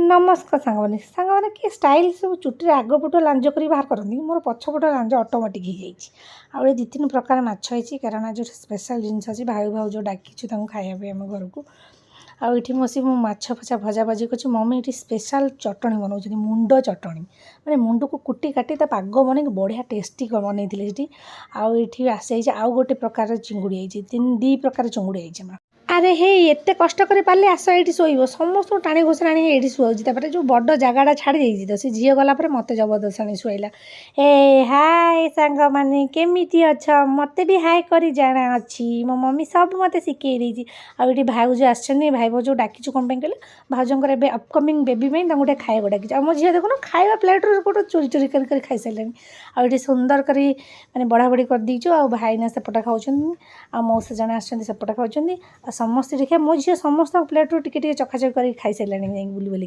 नमस्कार सांगवानी सांगवानी कि स्टाइल सब चुटी आग पट लांज कर बाहर करती मोर पछपट लांज ऑटोमेटिक हो जाए दी तीन प्रकार माछ होती कारण जो स्पेशल जिनस अच्छी भाई भाव डाकिचु खाया आम घर को आठी बस माछ फचा भजा भजी कर मम्मी ये स्पेशल चटणी बनाऊँ मुंड चटणी मैंने मुंड को कुटी काटी पाग बन बढ़िया टेस्टी बनई थी आठी आसी आउ गोटे प्रकार चिंगुड़ी आई दी प्रकार चिंगुड़ी आई अरे हे एत कष्ट कर पारे आस ये शोब समस्त टाणी घोषण आनी ये शुआऊपर जो बड़ जगटा छाड़ी तो सी झी गलापर मत जबरदस्त आनी शुआला ए हाय सांग मैंने केमी अच्छ मत भी हाय कर जाना अच्छी मो मम्मी सब मत शिखे देती आठी भाउज आसछन भाई भाउज डाकिचु कौन कहले भाउजर ए अपकमिंग बेबी में गोटे खाइबा डाकी मो झी देखो खाइबा प्लेट गोटे चोरी चोरी कर खाई सारे आठी सुंदर कर मैंने बड़ा बड़ी कर दीचु आ भाईना सेपटे खाऊँ आ मौसा जन आसपटे खाऊँ समस्ते देखिए मो झी समस्त प्लेट टिके चकाचक कर खाई सारे बुली बुली